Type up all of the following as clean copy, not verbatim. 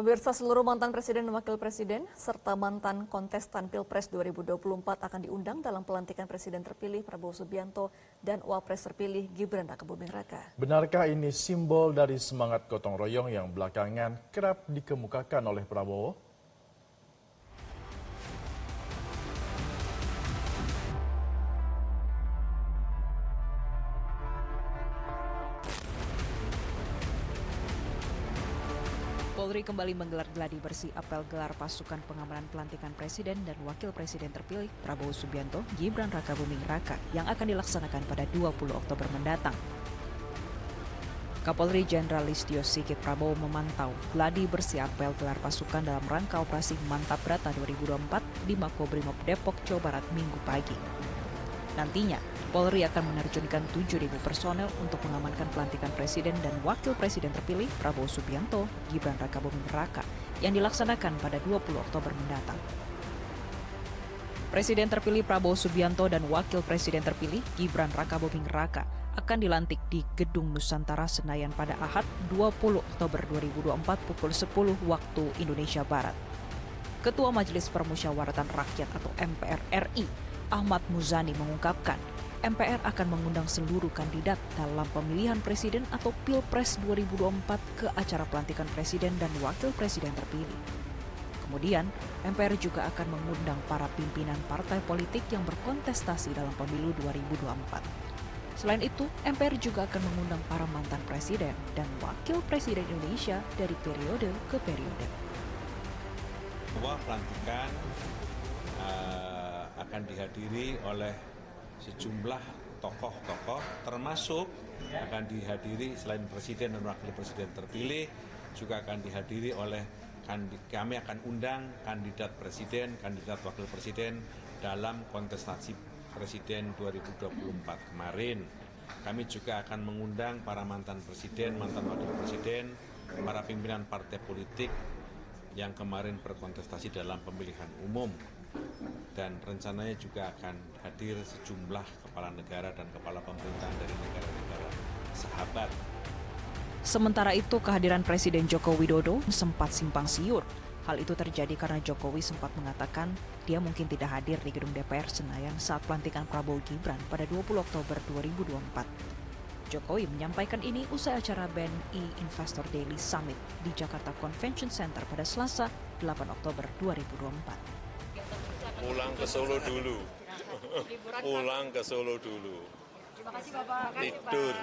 Pemirsa, seluruh mantan presiden dan wakil presiden serta mantan kontestan Pilpres 2024 akan diundang dalam pelantikan presiden terpilih Prabowo Subianto dan Wapres terpilih Gibran Rakabuming Raka. Benarkah ini simbol dari semangat gotong royong yang belakangan kerap dikemukakan oleh Prabowo? Polri kembali menggelar gladi bersih apel gelar pasukan pengamanan pelantikan presiden dan wakil presiden terpilih Prabowo Subianto, Gibran Rakabuming Raka yang akan dilaksanakan pada 20 Oktober mendatang. Kapolri Jenderal Listio Sigit Prabowo memantau gladi bersih apel gelar pasukan dalam rangka operasi Mantap Brata 2024 di Makobrimob Depok, Jawa Barat Minggu pagi. Nantinya, Polri akan menerjunkan 7.000 personel untuk mengamankan pelantikan presiden dan wakil presiden terpilih Prabowo Subianto, Gibran Rakabuming Raka yang dilaksanakan pada 20 Oktober mendatang. Presiden terpilih Prabowo Subianto dan wakil presiden terpilih Gibran Rakabuming Raka akan dilantik di Gedung Nusantara Senayan pada Ahad 20 Oktober 2024 pukul 10 waktu Indonesia Barat. Ketua Majelis Permusyawaratan Rakyat atau MPR RI, Ahmad Muzani mengungkapkan, MPR akan mengundang seluruh kandidat dalam pemilihan presiden atau Pilpres 2024 ke acara pelantikan presiden dan wakil presiden terpilih. Kemudian, MPR juga akan mengundang para pimpinan partai politik yang berkontestasi dalam pemilu 2024. Selain itu, MPR juga akan mengundang para mantan presiden dan wakil presiden Indonesia dari periode ke periode. Bahwa pelantikan akan dihadiri oleh sejumlah tokoh-tokoh, termasuk akan dihadiri selain presiden dan wakil presiden terpilih, juga akan dihadiri oleh kami akan undang kandidat presiden, kandidat wakil presiden dalam kontestasi presiden 2024 kemarin. Kami juga akan mengundang para mantan presiden, mantan wakil presiden, para pimpinan partai politik yang kemarin berkontestasi dalam pemilihan umum. Dan rencananya juga akan hadir sejumlah kepala negara dan kepala pemerintahan dari negara-negara sahabat. Sementara itu, kehadiran Presiden Joko Widodo sempat simpang siur. Hal itu terjadi karena Jokowi sempat mengatakan dia mungkin tidak hadir di gedung DPR Senayan saat pelantikan Prabowo Gibran pada 20 Oktober 2024. Jokowi menyampaikan ini usai acara BNI Investor Daily Summit di Jakarta Convention Center pada Selasa 8 Oktober 2024. Pulang ke Solo dulu. Pulang ke Solo dulu. Terima kasih Bapak. Tidur.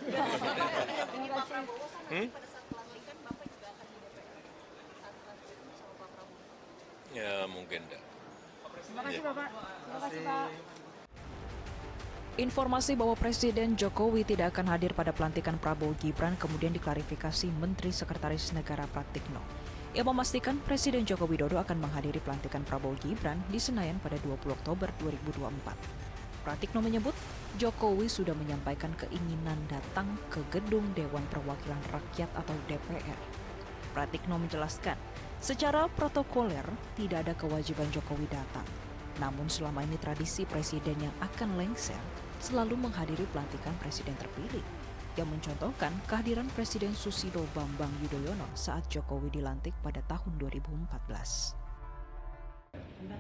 Ini Pak Prabowo kan pada saat pelantikan Bapak juga akan di DPR saat pelantikan sama Pak Prabowo. Ya mungkin enggak. Terima kasih Bapak. Terima kasih Pak. Informasi bahwa Presiden Jokowi tidak akan hadir pada pelantikan Prabowo Gibran kemudian diklarifikasi Menteri Sekretaris Negara Pratikno. Ia memastikan Presiden Joko Widodo akan menghadiri pelantikan Prabowo Gibran di Senayan pada 20 Oktober 2024. Pratikno menyebut Jokowi sudah menyampaikan keinginan datang ke Gedung Dewan Perwakilan Rakyat atau DPR. Pratikno menjelaskan, secara protokoler tidak ada kewajiban Jokowi datang. Namun selama ini tradisi presiden yang akan lengser selalu menghadiri pelantikan presiden terpilih, yang mencontohkan kehadiran Presiden Susilo Bambang Yudhoyono saat Jokowi dilantik pada tahun 2014.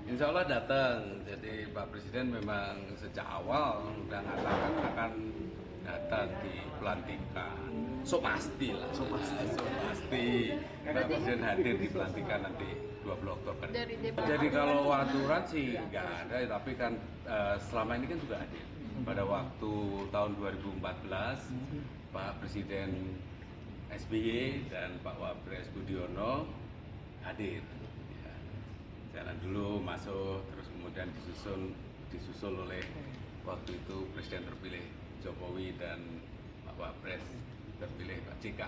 Insya Allah datang, jadi Pak Presiden memang sejak awal sudah mengatakan akan datang di pelantikan. So pasti lah, so pasti Pak Presiden hadir di pelantikan nanti 20 Oktober. Jadi kalau aturan sih nggak ada, tapi kan selama ini kan juga hadir. Pada waktu tahun 2014, Pak Presiden SBY dan Pak Wapres Budiono hadir. Ya, jalan dulu, masuk, terus kemudian disusul oleh waktu itu Presiden terpilih Jokowi dan Pak Wapres terpilih Pak JK.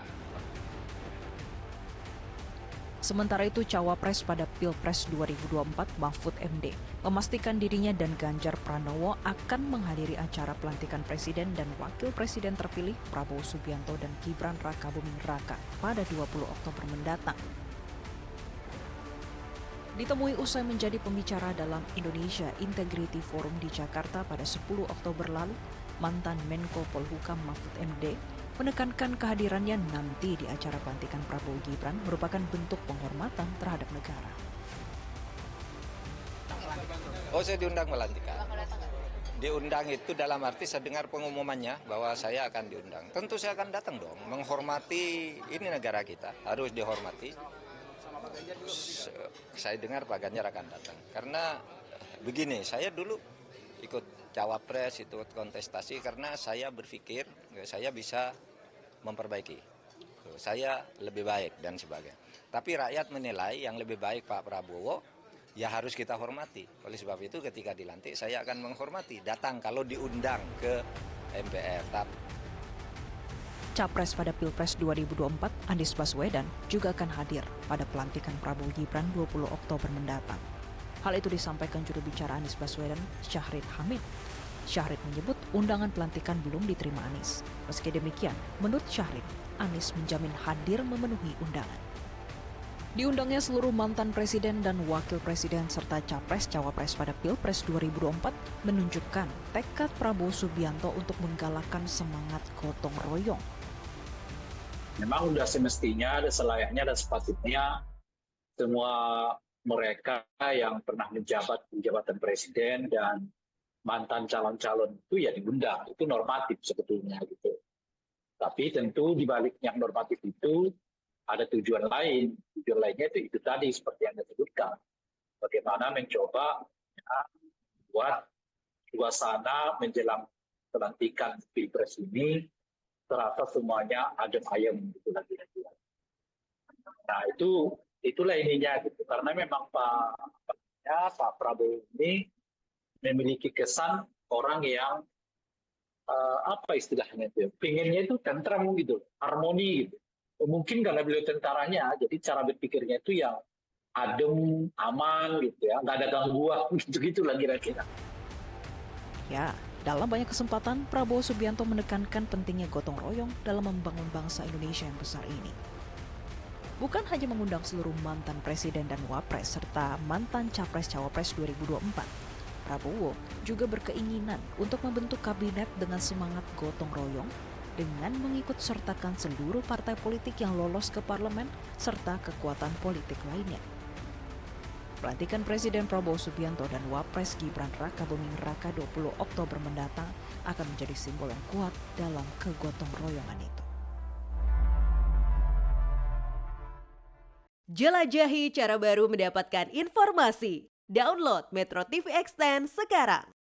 Sementara itu, Cawapres pada Pilpres 2024 Mahfud MD memastikan dirinya dan Ganjar Pranowo akan menghadiri acara pelantikan Presiden dan Wakil Presiden terpilih Prabowo Subianto dan Gibran Rakabuming Raka pada 20 Oktober mendatang. Ditemui usai menjadi pembicara dalam Indonesia Integrity Forum di Jakarta pada 10 Oktober lalu, mantan Menko Polhukam Mahfud MD menekankan kehadirannya nanti di acara pelantikan Prabowo Gibran merupakan bentuk penghormatan terhadap negara. Oh, saya diundang pelantikan. Diundang itu dalam arti saya dengar pengumumannya bahwa saya akan diundang. Tentu saya akan datang dong, menghormati ini negara kita, harus dihormati. Saya dengar Pak Ganjar akan datang. Karena begini, saya dulu ikut cawapres, ikut kontestasi karena saya berpikir saya bisa memperbaiki. Saya lebih baik dan sebagainya. Tapi rakyat menilai yang lebih baik Pak Prabowo, ya harus kita hormati. Oleh sebab itu ketika dilantik saya akan menghormati. Datang kalau diundang ke MPR. Capres pada Pilpres 2024, Anies Baswedan juga akan hadir pada pelantikan Prabowo Gibran 20 Oktober mendatang. Hal itu disampaikan juru bicara Anies Baswedan, Syahrid Hamid. Syahrid menyebut undangan pelantikan belum diterima Anies. Meski demikian, menurut Syahrid, Anies menjamin hadir memenuhi undangan. Diundangnya seluruh mantan presiden dan wakil presiden serta capres-cawapres pada Pilpres 2024 menunjukkan tekad Prabowo Subianto untuk menggalakkan semangat gotong royong. Memang sudah semestinya, selayaknya dan sepatutnya semua mereka yang pernah menjabat di jabatan presiden dan mantan calon-calon itu ya diundang. Itu normatif sebetulnya gitu. Tapi tentu di balik yang normatif itu ada tujuan lain. Tujuan lainnya itu tadi seperti yang disebutkan. Bagaimana mencoba buat suasana menjelang pelantikan Pilpres ini terasa semuanya adem ayem gitu lagi. Nah itulah ininya gitu. Karena memang Pak Prabowo ini memiliki kesan orang yang apa istilahnya itu? Pinginnya itu tentram gitu, harmoni gitu. Mungkin karena beliau tentaranya, jadi cara berpikirnya itu yang adem, aman gitu ya, nggak ada gangguan gitu-gitu lah kira-kira. Ya, dalam banyak kesempatan Prabowo Subianto menekankan pentingnya gotong royong dalam membangun bangsa Indonesia yang besar ini. Bukan hanya mengundang seluruh mantan presiden dan wapres serta mantan capres-cawapres 2024, Prabowo juga berkeinginan untuk membentuk kabinet dengan semangat gotong royong dengan mengikut sertakan seluruh partai politik yang lolos ke parlemen serta kekuatan politik lainnya. Pelantikan Presiden Prabowo Subianto dan Wapres Gibran Rakabuming Raka 20 Oktober mendatang akan menjadi simbol yang kuat dalam kegotong royongan itu. Jelajahi cara baru mendapatkan informasi. Download Metro TV Extend sekarang.